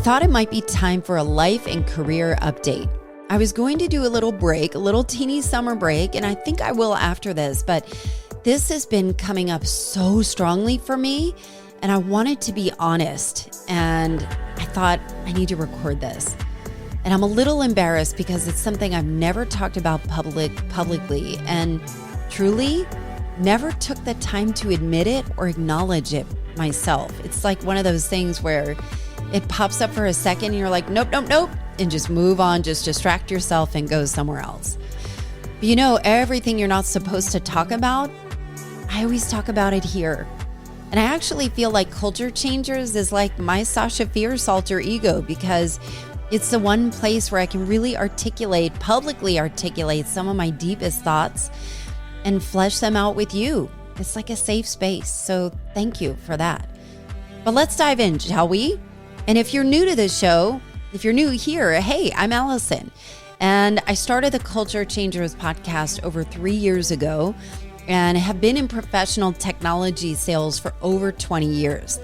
thought it might be time for a life and career update. I was going to do a little break, a little teeny summer break, and I think I will after this, but this has been coming up so strongly for me, and I wanted to be honest, and I thought I need to record this. And I'm a little embarrassed because it's something I've never talked about publicly, and truly never took the time to admit it or acknowledge it myself. It's like one of those things where it pops up for a second and you're like, nope, and just move on, just distract yourself and go somewhere else. But you know, everything you're not supposed to talk about, I always talk about it here. And I actually feel like Culture Changers is like my Sasha Fierce alter ego, because it's the one place where I can really publicly articulate some of my deepest thoughts and flesh them out with you. It's like a safe space. So thank you for that. But let's dive in, shall we? And if you're new to this show, if you're new here, hey, I'm Allison. And I started the Culture Changers podcast over 3 years ago and have been in professional technology sales for over 20 years.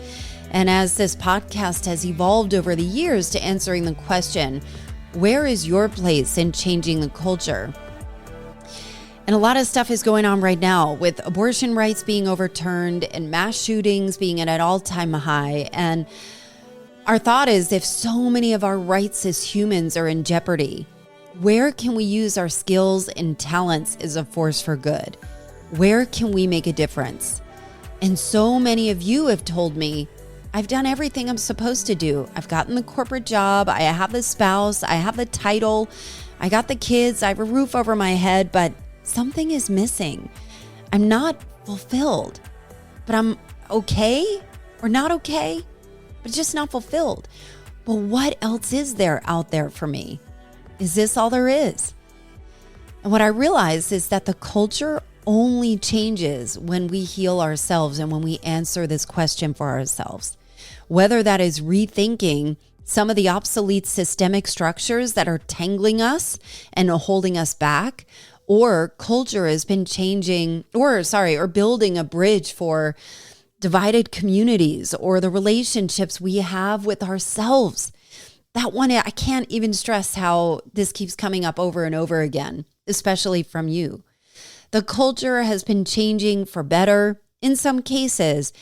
And as this podcast has evolved over the years to answering the question, where is your place in changing the culture? And a lot of stuff is going on right now with abortion rights being overturned and mass shootings being at an all-time high. And our thought is, if so many of our rights as humans are in jeopardy, where can we use our skills and talents as a force for good? Where can we make a difference? And so many of you have told me, I've done everything I'm supposed to do. I've gotten the corporate job. I have the spouse. I have the title. I got the kids. I have a roof over my head, but something is missing. I'm not fulfilled, but I'm okay or not okay, but just not fulfilled. But what else is there out there for me? Is this all there is? And what I realized is that the culture only changes when we heal ourselves and when we answer this question for ourselves. Whether that is rethinking some of the obsolete systemic structures that are tangling us and holding us back, or culture has been changing, or building a bridge for divided communities, or the relationships we have with ourselves. That one, I can't even stress how this keeps coming up over and over again, especially from you. The culture has been changing for better in some cases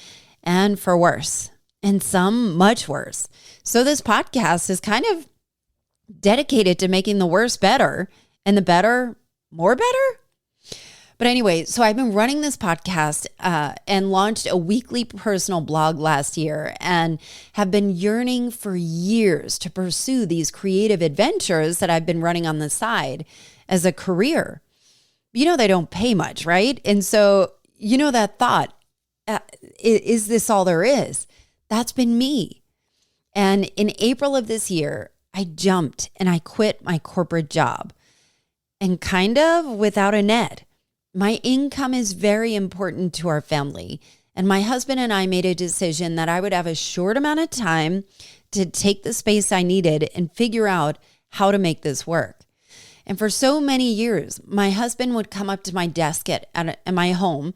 and for worse, and some much worse. So this podcast is kind of dedicated to making the worse better and the better more better. But anyway, so I've been running this podcast and launched a weekly personal blog last year and have been yearning for years to pursue these creative adventures that I've been running on the side as a career. You know, they don't pay much, right? And so, you know, that thought, is this all there is? That's been me. And in April of this year, I jumped and I quit my corporate job. And kind of without a net. My income is very important to our family. And my husband and I made a decision that I would have a short amount of time to take the space I needed and figure out how to make this work. And for so many years, my husband would come up to my desk at my home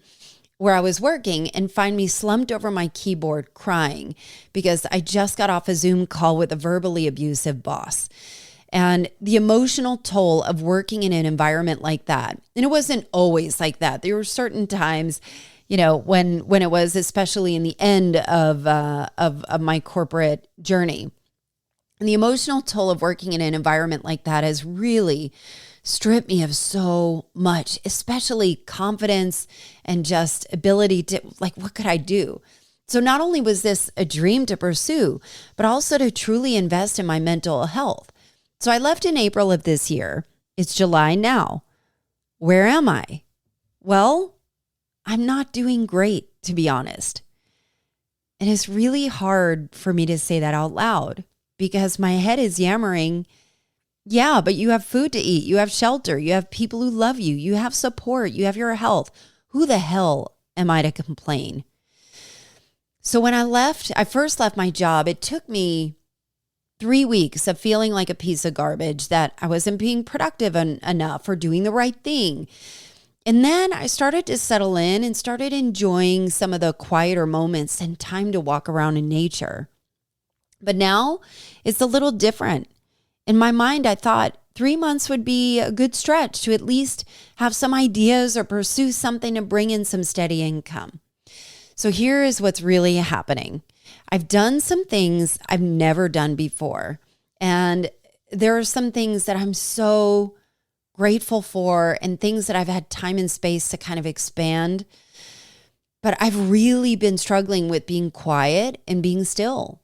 where I was working and find me slumped over my keyboard crying because I just got off a Zoom call with a verbally abusive boss. And the emotional toll of working in an environment like that, and it wasn't always like that. There were certain times, you know, when it was, especially in the end of my corporate journey. And the emotional toll of working in an environment like that has really stripped me of so much, especially confidence and just ability to, like, what could I do? So not only was this a dream to pursue, but also to truly invest in my mental health. So I left in April of this year. It's July now. Where am I? Well, I'm not doing great, to be honest. And it's really hard for me to say that out loud because my head is yammering. Yeah, but you have food to eat. You have shelter. You have people who love you. You have support. You have your health. Who the hell am I to complain? So when I first left my job, it took me 3 weeks of feeling like a piece of garbage, that I wasn't being productive enough or doing the right thing. And then I started to settle in and started enjoying some of the quieter moments and time to walk around in nature. But now it's a little different. In my mind, I thought 3 months would be a good stretch to at least have some ideas or pursue something to bring in some steady income. So here is what's really happening. I've done some things I've never done before. And there are some things that I'm so grateful for and things that I've had time and space to kind of expand. But I've really been struggling with being quiet and being still.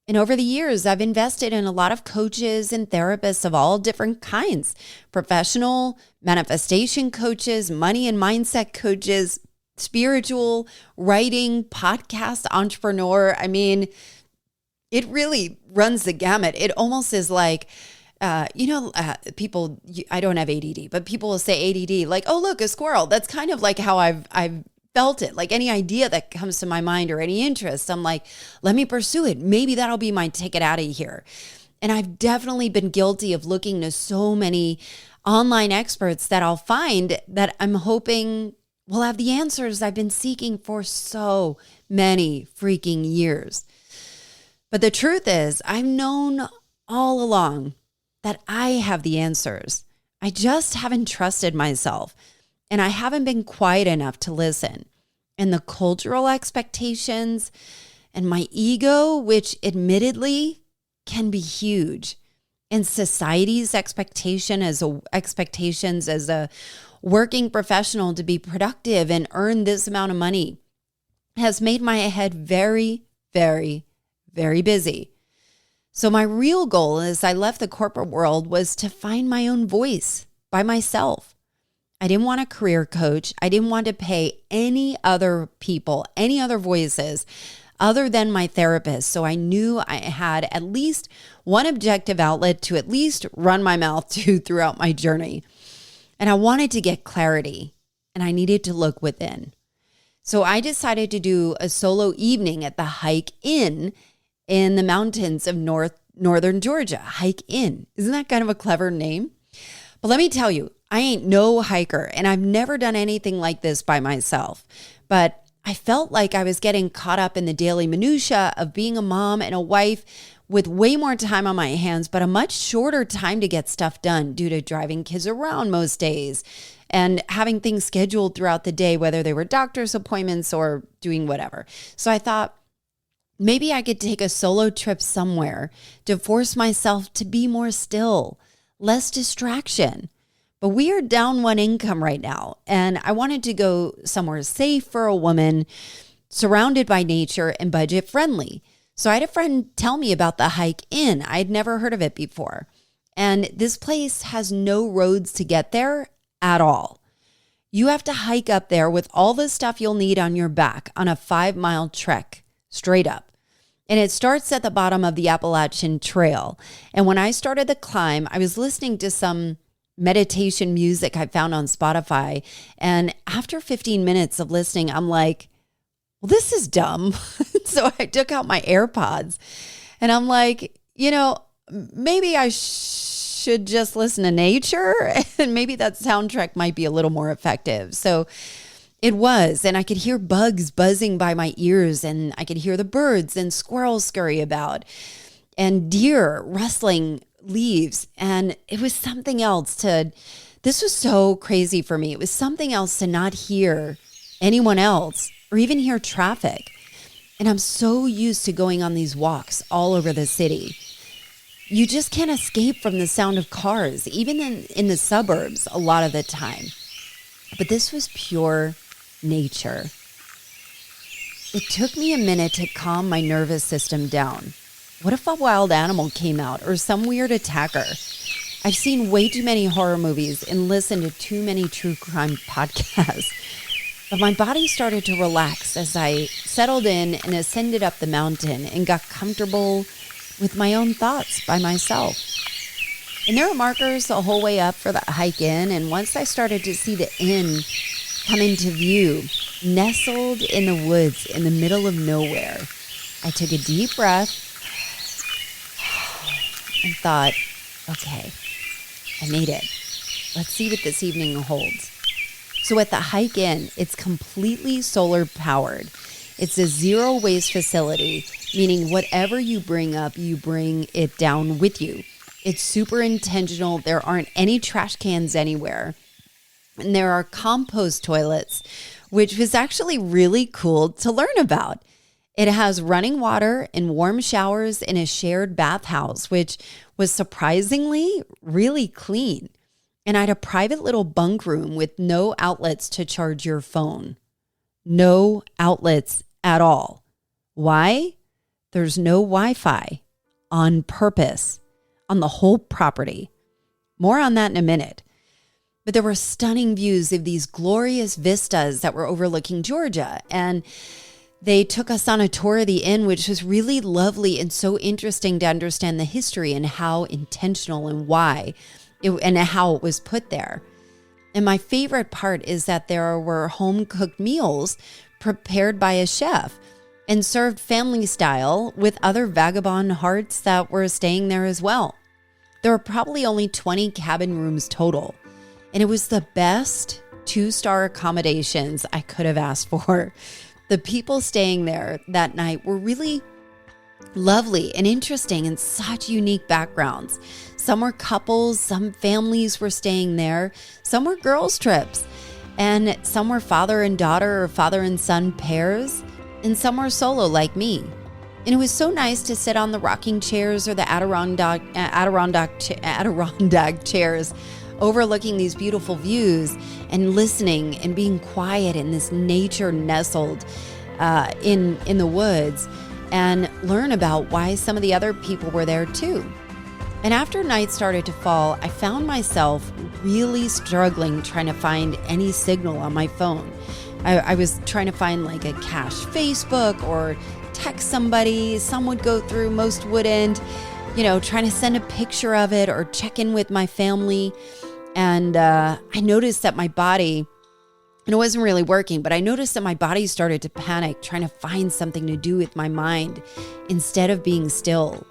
And over the years, I've invested in a lot of coaches and therapists of all different kinds, professional manifestation coaches, money and mindset coaches, spiritual, writing, podcast entrepreneur. I mean, it really runs the gamut. It almost is like, people, I don't have ADD, but people will say ADD, like, oh, look, a squirrel. That's kind of like how I've felt it. Like any idea that comes to my mind or any interest, I'm like, let me pursue it. Maybe that'll be my ticket out of here. And I've definitely been guilty of looking to so many online experts that I'll find that I'm hoping will have the answers I've been seeking for so many freaking years. But the truth is, I've known all along that I have the answers. I just haven't trusted myself. And I haven't been quiet enough to listen. And the cultural expectations and my ego, which admittedly can be huge, and society's expectations as a working professional to be productive and earn this amount of money has made my head very, very, very busy. So my real goal as I left the corporate world was to find my own voice by myself. I didn't want a career coach. I didn't want to pay any other people, any other voices other than my therapist. So I knew I had at least one objective outlet to at least run my mouth to throughout my journey. And I wanted to get clarity, and I needed to look within. So I decided to do a solo evening at the Hike Inn in the mountains of northern Georgia. Hike Inn. Isn't that kind of a clever name? But let me tell you, I ain't no hiker, and I've never done anything like this by myself. But I felt like I was getting caught up in the daily minutia of being a mom and a wife with way more time on my hands, but a much shorter time to get stuff done due to driving kids around most days and having things scheduled throughout the day, whether they were doctor's appointments or doing whatever. So I thought, maybe I could take a solo trip somewhere to force myself to be more still, less distraction. But we are down one income right now, and I wanted to go somewhere safe for a woman, surrounded by nature and budget friendly. So I had a friend tell me about the Hike Inn. I'd never heard of it before. And this place has no roads to get there at all. You have to hike up there with all the stuff you'll need on your back on a 5-mile trek straight up. And it starts at the bottom of the Appalachian Trail. And when I started the climb, I was listening to some meditation music I found on Spotify. And after 15 minutes of listening, I'm like, well, this is dumb. So I took out my AirPods and I'm like, maybe I should just listen to nature, and maybe that soundtrack might be a little more effective. So it was, and I could hear bugs buzzing by my ears, and I could hear the birds and squirrels scurry about and deer rustling leaves. And it was something else this was so crazy for me. It was something else to not hear anyone else or even hear traffic. And I'm so used to going on these walks all over the city. You just can't escape from the sound of cars, even in the suburbs a lot of the time. But this was pure nature. It took me a minute to calm my nervous system down. What if a wild animal came out or some weird attacker? I've seen way too many horror movies and listened to too many true crime podcasts. But my body started to relax as I settled in and ascended up the mountain and got comfortable with my own thoughts by myself. And there were markers the whole way up for the hike in. And once I started to see the inn come into view, nestled in the woods in the middle of nowhere, I took a deep breath and thought, okay, I made it. Let's see what this evening holds. So at the Hike Inn, it's completely solar powered. It's a zero waste facility meaning whatever you bring up, you bring it down with you. It's super intentional. There aren't any trash cans anywhere. And there are compost toilets, which was actually really cool to learn about. It has running water and warm showers in a shared bathhouse, which was surprisingly really clean. And I had a private little bunk room with no outlets to charge your phone. No outlets at all. Why? There's no Wi-Fi on purpose on the whole property. More on that in a minute. But there were stunning views of these glorious vistas that were overlooking Georgia. And they took us on a tour of the inn, which was really lovely and so interesting to understand the history and how intentional and why and how it was put there. And my favorite part is that there were home-cooked meals prepared by a chef and served family style with other vagabond hearts that were staying there as well. There were probably only 20 cabin rooms total. And it was the best 2-star accommodations I could have asked for. The people staying there that night were really lovely and interesting and such unique backgrounds. Some were couples, some families were staying there, some were girls' trips, and some were father and daughter or father and son pairs, and some were solo like me. And it was so nice to sit on the rocking chairs or the Adirondack chairs overlooking these beautiful views and listening and being quiet in this nature nestled in the woods, and learn about why some of the other people were there too. And after night started to fall, I found myself really struggling trying to find any signal on my phone. I was trying to find like a cached Facebook or text somebody. Some would go through, most wouldn't, trying to send a picture of it or check in with my family. And I noticed that my body, and it wasn't really working, but I noticed that my body started to panic, trying to find something to do with my mind instead of being still.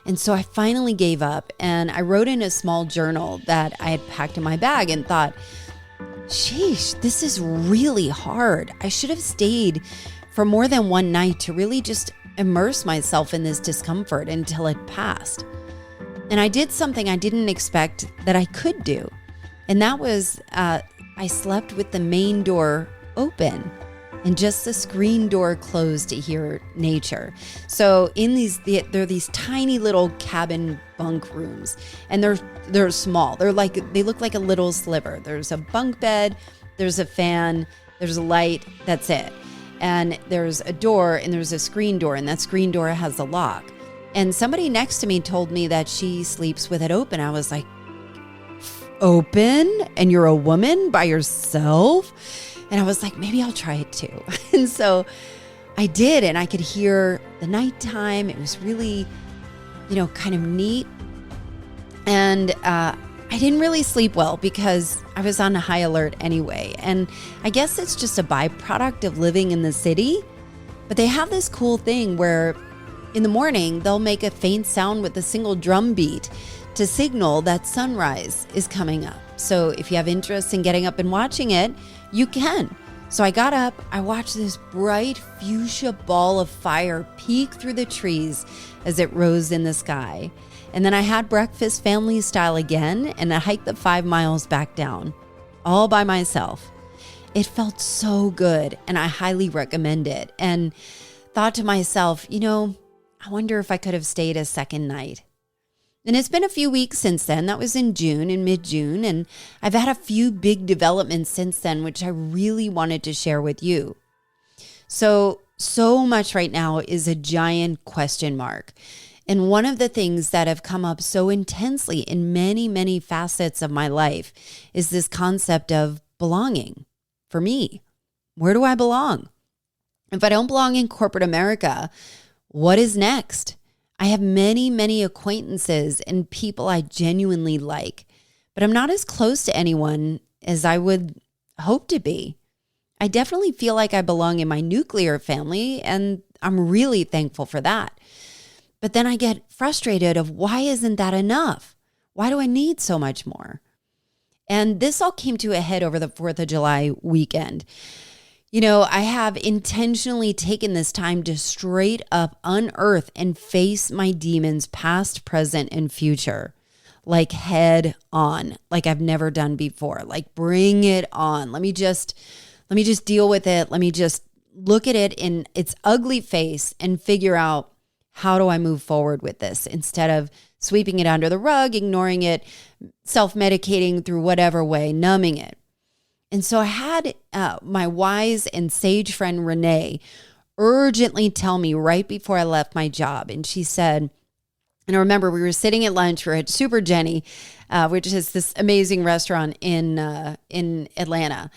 And so I finally gave up, and I wrote in a small journal that I had packed in my bag and thought, sheesh, this is really hard. I should have stayed for more than one night to really just immerse myself in this discomfort until it passed. And I did something I didn't expect that I could do. And that was, I slept with the main door open and just the screen door closed to hear nature. So there are these tiny little cabin bunk rooms, and they're small. They look like a little sliver. There's a bunk bed, there's a fan, there's a light, that's it. And there's a door and there's a screen door, and that screen door has a lock. And somebody next to me told me that she sleeps with it open. I was like, open? And you're a woman by yourself? And I was like, maybe I'll try it too. And so I did, and I could hear the nighttime. It was really, kind of neat. And I didn't really sleep well because I was on a high alert anyway. And I guess it's just a byproduct of living in the city. But they have this cool thing where in the morning, they'll make a faint sound with a single drum beat to signal that sunrise is coming up. So if you have interest in getting up and watching it, you can. So I got up, I watched this bright fuchsia ball of fire peek through the trees as it rose in the sky. And then I had breakfast family style again, and I hiked the 5 miles back down, all by myself. It felt so good, and I highly recommend it. And thought to myself, I wonder if I could have stayed a second night. And it's been a few weeks since then. That was in mid-June. And I've had a few big developments since then, which I really wanted to share with you. So much right now is a giant question mark. And one of the things that have come up so intensely in many, many facets of my life is this concept of belonging. For me, where do I belong? If I don't belong in corporate America, what is next? I have many, many acquaintances and people I genuinely like, but I'm not as close to anyone as I would hope to be. I definitely feel like I belong in my nuclear family, and I'm really thankful for that. But then I get frustrated of why isn't that enough? Why do I need so much more? And this all came to a head over the 4th of July weekend. I have intentionally taken this time to straight up unearth and face my demons, past, present, and future, like head on, like I've never done before. Like bring it on. Let me just deal with it. Let me just look at it in its ugly face and figure out, how do I move forward with this, instead of sweeping it under the rug, ignoring it, self-medicating through whatever way, numbing it. And so I had my wise and sage friend Renee urgently tell me right before I left my job. And she said, and I remember we were sitting at lunch, we were at Super Jenny, which is this amazing restaurant in Atlanta.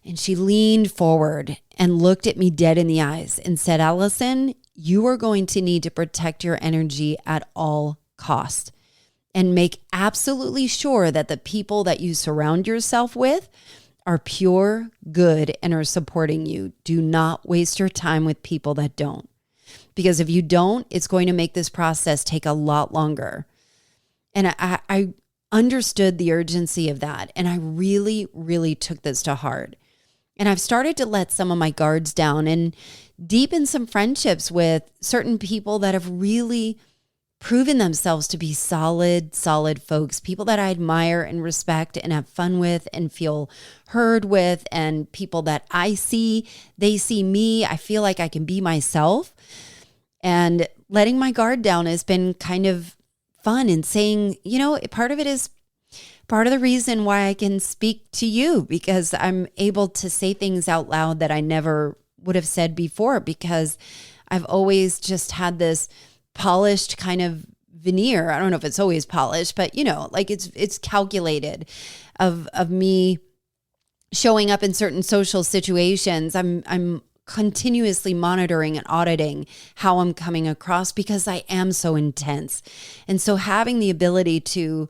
And she leaned forward and looked at me dead in the eyes and said, Allison, you are going to need to protect your energy at all costs and make absolutely sure that the people that you surround yourself with are pure, good, and are supporting you. Do not waste your time with people that don't. Because if you don't, it's going to make this process take a lot longer. And I understood the urgency of that. And I really, really took this to heart. And I've started to let some of my guards down and deepen some friendships with certain people that have really proven themselves to be solid folks, people that I admire and respect and have fun with and feel heard with, and people that I see, they see me. I feel like I can be myself. And letting my guard down has been kind of fun, and saying, part of it is part of the reason why I can speak to you, because I'm able to say things out loud that I never would have said before, because I've always just had this polished kind of veneer. I don't know if it's always polished, but like it's calculated of me showing up in certain social situations. I'm continuously monitoring and auditing how I'm coming across, because I am so intense. And so having the ability to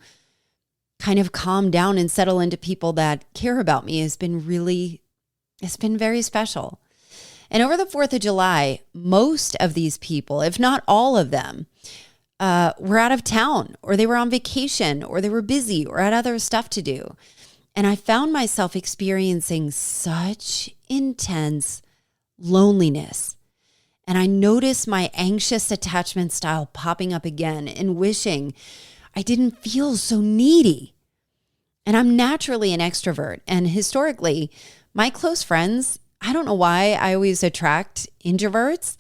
kind of calm down and settle into people that care about me has been it's been very special. And over the 4th of July, most of these people, if not all of them, were out of town, or they were on vacation, or they were busy, or had other stuff to do. And I found myself experiencing such intense loneliness. And I noticed my anxious attachment style popping up again, and wishing I didn't feel so needy. And I'm naturally an extrovert. And historically, my close friends, I don't know why I always attract introverts.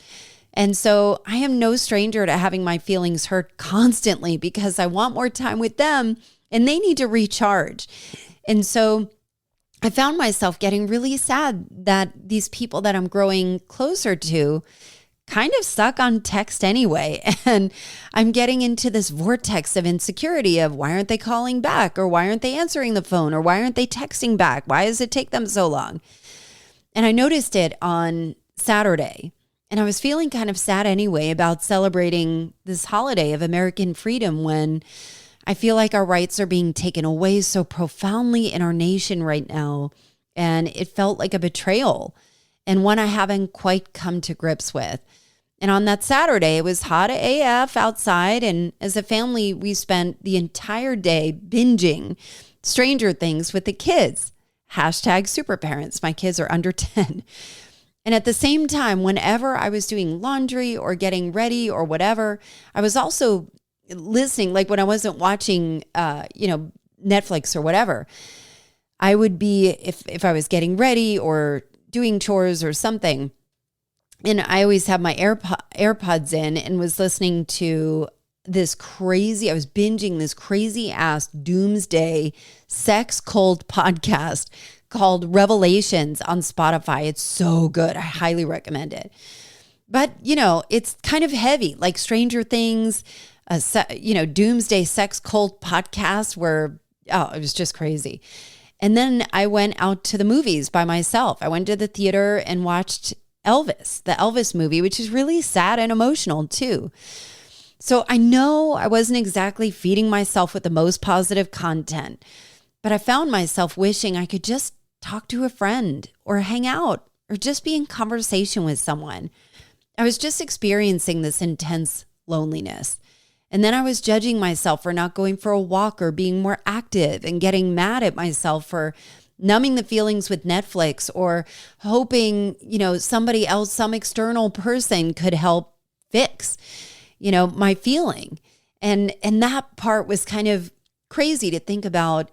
And so I am no stranger to having my feelings hurt constantly, because I want more time with them and they need to recharge. And so I found myself getting really sad that these people that I'm growing closer to kind of stuck on text anyway. And I'm getting into this vortex of insecurity of, why aren't they calling back? Or why aren't they answering the phone? Or why aren't they texting back? Why does it take them so long? And I noticed it on Saturday, and I was feeling kind of sad anyway about celebrating this holiday of American freedom, when I feel like our rights are being taken away so profoundly in our nation right now. And it felt like a betrayal, and one I haven't quite come to grips with. And on that Saturday, it was hot AF outside. And as a family, we spent the entire day binging Stranger Things with the kids. #superparents. My kids are under 10. And at the same time, whenever I was doing laundry or getting ready or whatever, I was also listening, like when I wasn't watching, Netflix or whatever, I would be, if I was getting ready or doing chores or something, and I always have my AirPods in and was listening to I was binging this crazy ass doomsday sex cult podcast called Revelations on Spotify. It's so good. I highly recommend it. But, it's kind of heavy, like Stranger Things, doomsday sex cult podcast where, it was just crazy. And then I went out to the movies by myself. I went to the theater and watched Elvis, the Elvis movie, which is really sad and emotional too. So I know I wasn't exactly feeding myself with the most positive content, but I found myself wishing I could just talk to a friend or hang out or just be in conversation with someone. I was just experiencing this intense loneliness. And then I was judging myself for not going for a walk or being more active, and getting mad at myself for numbing the feelings with Netflix, or hoping, somebody else, some external person could help fix, my feeling. And that part was kind of crazy to think about,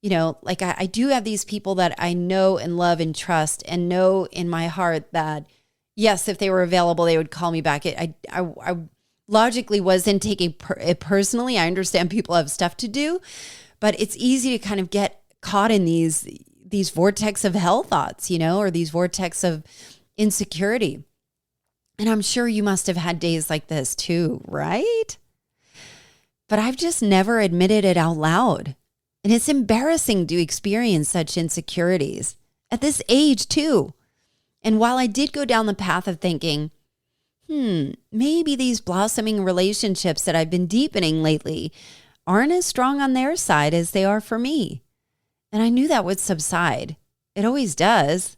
like I do have these people that I know and love and trust and know in my heart that, yes, if they were available, they would call me back. I logically wasn't taking it personally. I understand people have stuff to do, but it's easy to kind of get caught in these vortex of hell thoughts, or these vortex of insecurity. And I'm sure you must have had days like this too, right? But I've just never admitted it out loud. And it's embarrassing to experience such insecurities at this age too. And while I did go down the path of thinking, maybe these blossoming relationships that I've been deepening lately aren't as strong on their side as they are for me. And I knew that would subside. It always does.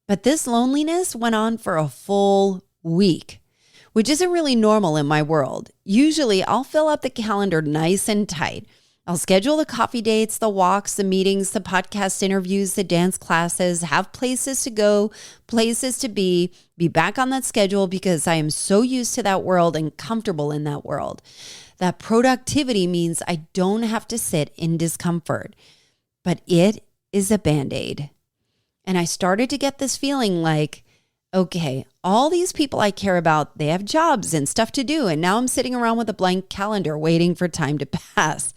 But this loneliness went on for a full week, which isn't really normal in my world. Usually I'll fill up the calendar nice and tight. I'll schedule the coffee dates, the walks, the meetings, the podcast interviews, the dance classes, have places to go, places to be back on that schedule because I am so used to that world and comfortable in that world. That productivity means I don't have to sit in discomfort, but it is a Band-Aid. And I started to get this feeling like, okay, all these people I care about, they have jobs and stuff to do. And now I'm sitting around with a blank calendar waiting for time to pass.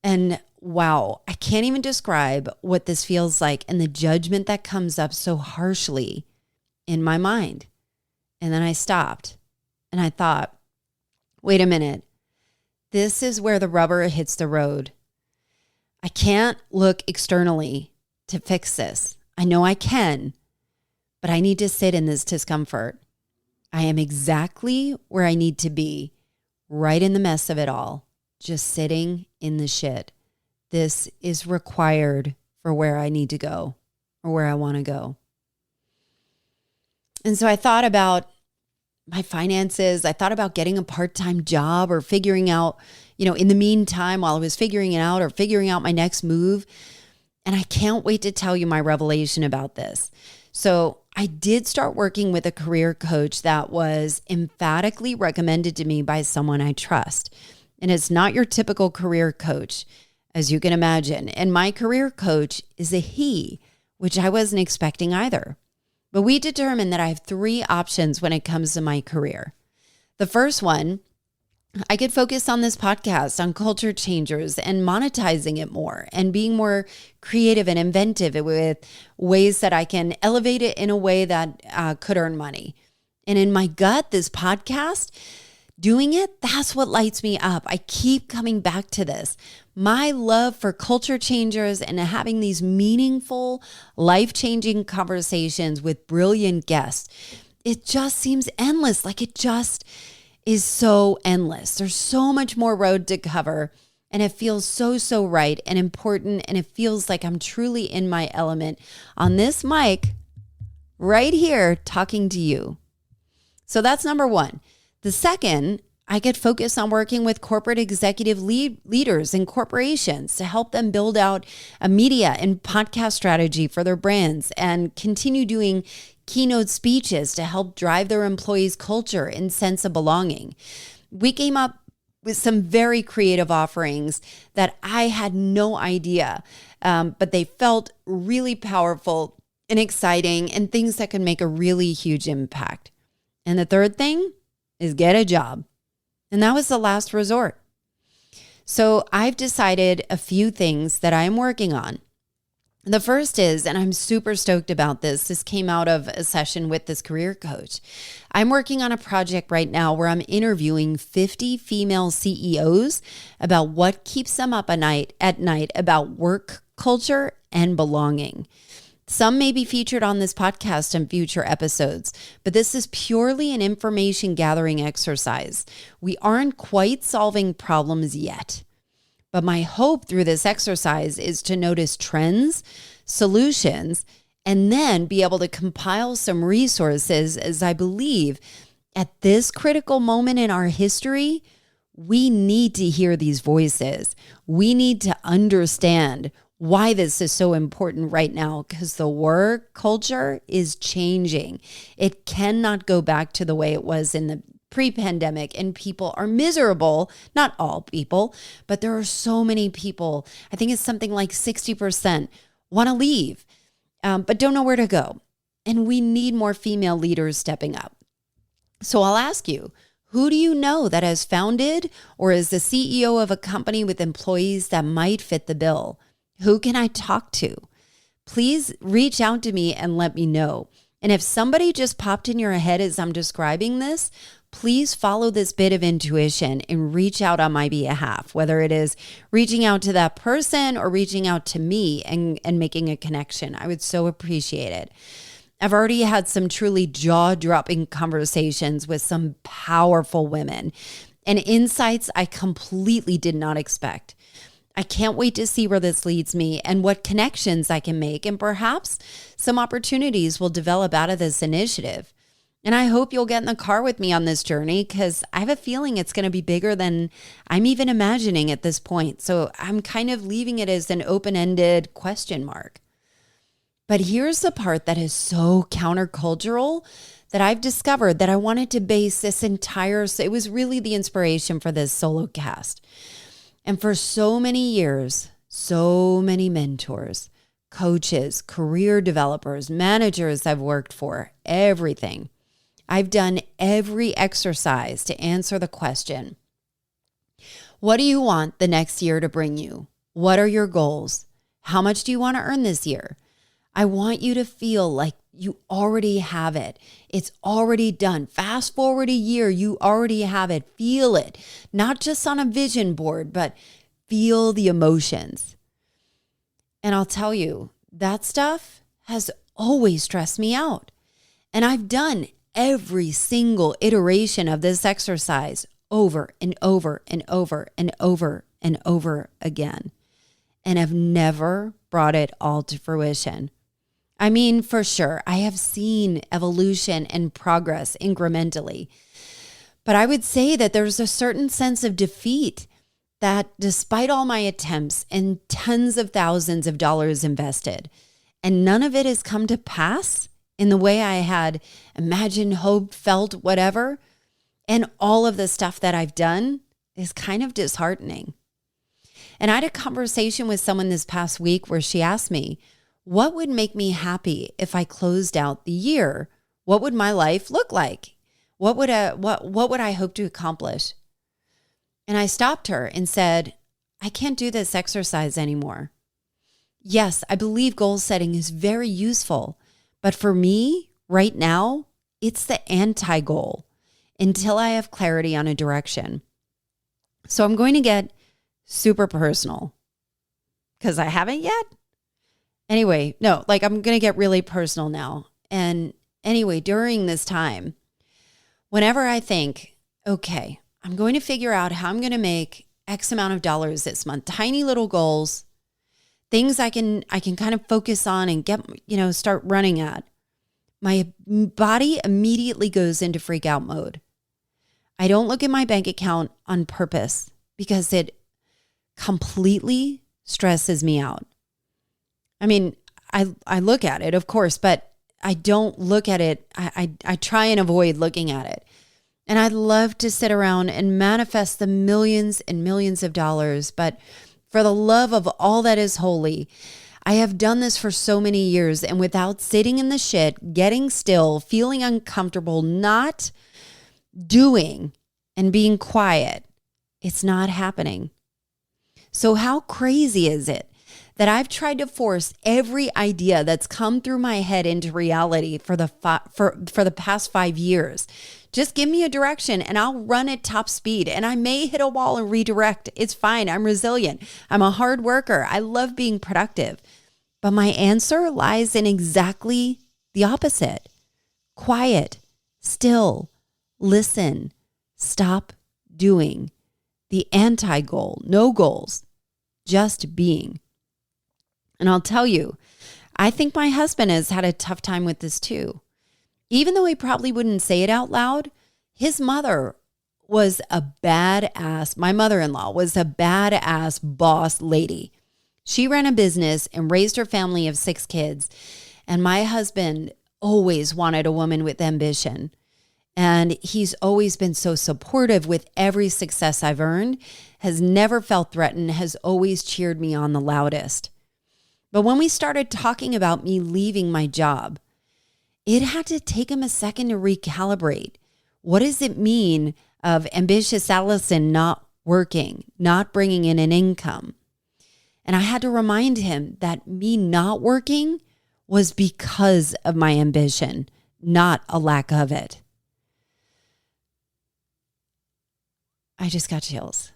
And wow, I can't even describe what this feels like and the judgment that comes up so harshly in my mind. And then I stopped and I thought, wait a minute, this is where the rubber hits the road. I can't look externally to fix this. I know I can, but I need to sit in this discomfort. I am exactly where I need to be, right in the mess of it all, just sitting in the shit. This is required for where I need to go or where I want to go. And so I thought about my finances. I thought about getting a part-time job or figuring out, in the meantime, while I was figuring it out or figuring out my next move. And I can't wait to tell you my revelation about this. So I did start working with a career coach that was emphatically recommended to me by someone I trust. And it's not your typical career coach, as you can imagine. And my career coach is a he, which I wasn't expecting either. But we determined that I have 3 options when it comes to my career. The first one, I could focus on this podcast, on culture changers and monetizing it more and being more creative and inventive with ways that I can elevate it in a way that could earn money. And in my gut, this podcast, doing it, that's what lights me up. I keep coming back to this. My love for culture changers and having these meaningful, life-changing conversations with brilliant guests, it just seems endless. Like it just is so endless. There's so much more road to cover, and it feels so right and important, and it feels like I'm truly in my element on this mic right here talking to you. So that's number 1. The second, I could focus on working with corporate executive leaders and corporations to help them build out a media and podcast strategy for their brands and continue doing keynote speeches to help drive their employees' culture and sense of belonging. We came up with some very creative offerings that I had no idea, but they felt really powerful and exciting and things that could make a really huge impact. And the third thing is get a job. And that was the last resort. So I've decided a few things that I'm working on. The first is, and I'm super stoked about this came out of a session with this career coach. I'm working on a project right now where I'm interviewing 50 female CEOs about what keeps them up at night about work culture and belonging. Some may be featured on this podcast in future episodes, but this is purely an information gathering exercise. We aren't quite solving problems yet. But my hope through this exercise is to notice trends, solutions, and then be able to compile some resources, as I believe at this critical moment in our history, we need to hear these voices. We need to understand why this is so important right now, because the work culture is changing. It cannot go back to the way it was in the pre-pandemic, and people are miserable. Not all people, but there are so many people. I think it's something like 60% want to leave, but don't know where to go. And we need more female leaders stepping up. So I'll ask you, who do you know that has founded or is the CEO of a company with employees that might fit the bill? Who can I talk to? Please reach out to me and let me know. And if somebody just popped in your head as I'm describing this, please follow this bit of intuition and reach out on my behalf, whether it is reaching out to that person or reaching out to me and making a connection. I would so appreciate it. I've already had some truly jaw-dropping conversations with some powerful women and insights I completely did not expect. I can't wait to see where this leads me and what connections I can make, and perhaps some opportunities will develop out of this initiative. And I hope you'll get in the car with me on this journey, because I have a feeling it's going to be bigger than I'm even imagining at this point. So I'm kind of leaving it as an open-ended question mark. But here's the part that is so countercultural that I've discovered that I wanted to base this entire, it was really the inspiration for this solo cast. And for so many years, so many mentors, coaches, career developers, managers I've worked for, everything. I've done every exercise to answer the question, what do you want the next year to bring you? What are your goals? How much do you want to earn this year? I want you to feel like you already have it. It's already done. Fast forward a year, you already have it. Feel it. Not just on a vision board, but feel the emotions. And I'll tell you, that stuff has always stressed me out. And I've done every single iteration of this exercise over and over and over and over and over again, and have never brought it all to fruition. I mean, for sure, I have seen evolution and progress incrementally, but I would say that there's a certain sense of defeat that despite all my attempts and tens of thousands of dollars invested, and none of it has come to pass in the way I had imagined, hoped, felt, whatever, and all of the stuff that I've done is kind of disheartening. And I had a conversation with someone this past week where she asked me, what would make me happy if I closed out the year? What would my life look like? What would I hope to accomplish? And I stopped her and said, I can't do this exercise anymore. Yes, I believe goal setting is very useful, but for me right now, it's the anti-goal until I have clarity on a direction. So I'm going to get super personal because I haven't yet. Anyway, no, like I'm going to get really personal now. And anyway, during this time, whenever I think, okay, I'm going to figure out how I'm going to make X amount of dollars this month, tiny little goals, things I can kind of focus on and get, start running at, my body immediately goes into freak out mode. I don't look at my bank account on purpose because it completely stresses me out. I mean, I look at it, of course, but I don't look at it. I try and avoid looking at it. And I'd love to sit around and manifest the millions and millions of dollars. But for the love of all that is holy, I have done this for so many years. And without sitting in the shit, getting still, feeling uncomfortable, not doing and being quiet, it's not happening. So how crazy is it that I've tried to force every idea that's come through my head into reality for the past 5 years? Just give me a direction and I'll run at top speed, and I may hit a wall and redirect. It's fine. I'm resilient. I'm a hard worker. I love being productive. But my answer lies in exactly the opposite. Quiet, still, listen, stop doing. The anti-goal, no goals, just being. And I'll tell you, I think my husband has had a tough time with this too. Even though he probably wouldn't say it out loud, his mother was a badass. My mother-in-law was a badass boss lady. She ran a business and raised her family of 6 kids. And my husband always wanted a woman with ambition. And he's always been so supportive with every success I've earned, has never felt threatened, has always cheered me on the loudest. But when we started talking about me leaving my job, it had to take him a second to recalibrate. What does it mean of ambitious Allison not working, not bringing in an income? And I had to remind him that me not working was because of my ambition, not a lack of it. I just got chills.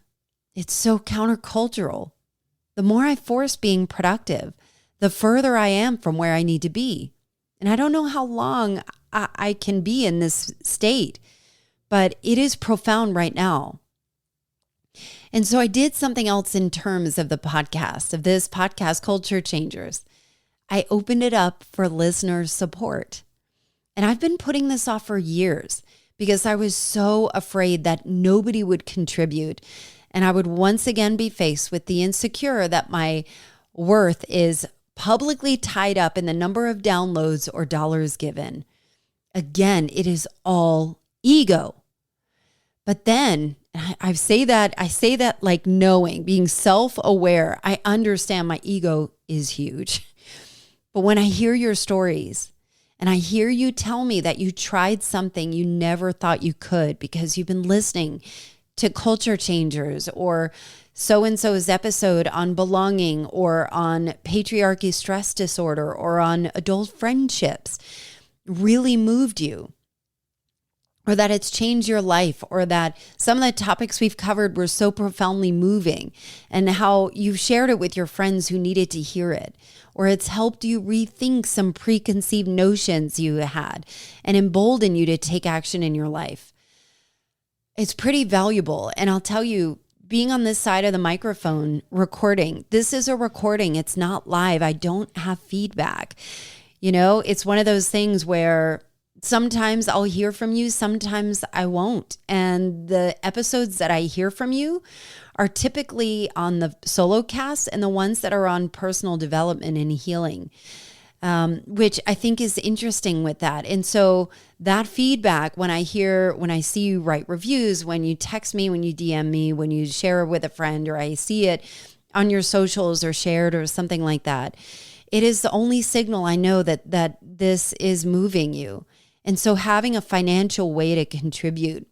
It's so countercultural. The more I force being productive, the further I am from where I need to be. And I don't know how long I can be in this state, but it is profound right now. And so I did something else in terms of the podcast, of this podcast, Culture Changers. I opened it up for listener support. And I've been putting this off for years because I was so afraid that nobody would contribute. And I would once again be faced with the insecure that my worth is publicly tied up in the number of downloads or dollars given. Again, it is all ego. But then I say that like knowing, being self-aware. I understand my ego is huge. But when I hear your stories and I hear you tell me that you tried something you never thought you could because you've been listening to Culture Changers or so-and-so's episode on belonging or on patriarchy stress disorder or on adult friendships really moved you, or that it's changed your life, or that some of the topics we've covered were so profoundly moving and how you've shared it with your friends who needed to hear it, or it's helped you rethink some preconceived notions you had and embolden you to take action in your life. It's pretty valuable. And I'll tell you, being on this side of the microphone recording, this is a recording. It's not live. I don't have feedback. You know, it's one of those things where sometimes I'll hear from you, sometimes I won't. And the episodes that I hear from you are typically on the solo cast and the ones that are on personal development and healing, which I think is interesting with that. And so that feedback, when I see you write reviews, when you text me, when you DM me, when you share it with a friend, or I see it on your socials or shared or something like that, it is the only signal I know that this is moving you. And so having a financial way to contribute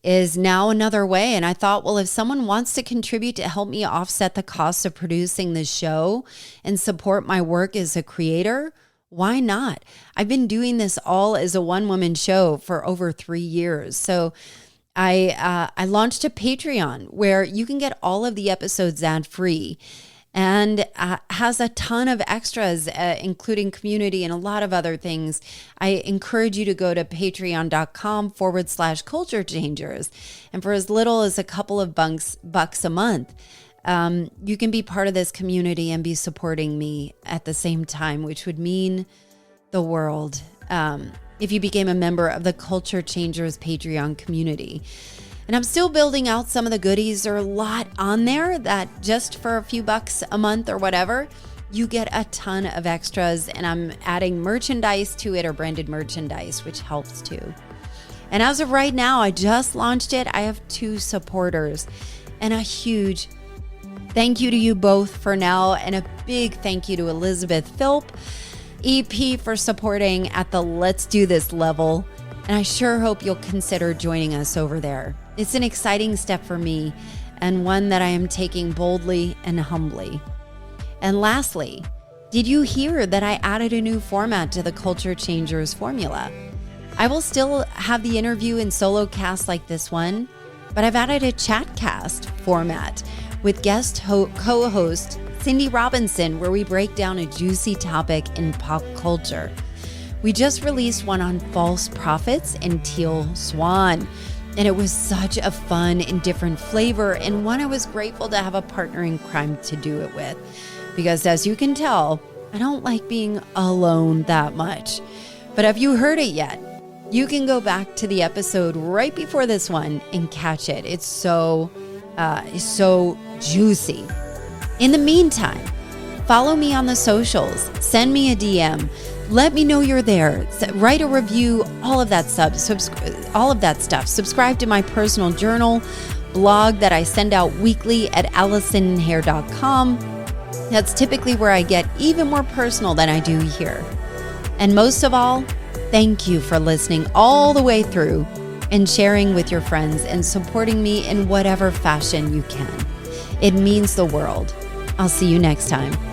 is now another way. And I thought, well, if someone wants to contribute to help me offset the cost of producing this show and support my work as a creator, why not? I've been doing this all as a one-woman show for over 3 years. So I launched a Patreon where you can get all of the episodes ad-free, and has a ton of extras, including community and a lot of other things. I encourage you to go to patreon.com/culture changers. And for as little as a couple of bucks a month, you can be part of this community and be supporting me at the same time, which would mean the world if you became a member of the Culture Changers Patreon community. And I'm still building out some of the goodies. There are a lot on there that just for a few bucks a month or whatever, you get a ton of extras. And I'm adding merchandise to it, or branded merchandise, which helps too. And as of right now, I just launched it. I have 2 supporters, and a huge thank you to you both for now. And a big thank you to Elizabeth Philp, EP, for supporting at the Let's Do This level. And I sure hope you'll consider joining us over there. It's an exciting step for me, and one that I am taking boldly and humbly. And lastly, did you hear that I added a new format to the Culture Changers formula? I will still have the interview in solo cast like this one, but I've added a chatcast format with guest co-host Cindy Robinson, where we break down a juicy topic in pop culture. We just released one on false prophets and teal swan, and it was such a fun and different flavor, and one I was grateful to have a partner in crime to do it with, because as you can tell, I don't like being alone that much. But have you heard it yet? You can go back to the episode right before this one and catch it. It's so juicy. In the meantime, follow me on the socials, send me a DM, let me know you're there, write a review, all of that stuff. Subscribe to my personal journal, blog that I send out weekly at ALLISON'Hair.com. That's typically where I get even more personal than I do here. And most of all, thank you for listening all the way through and sharing with your friends and supporting me in whatever fashion you can. It means the world. I'll see you next time.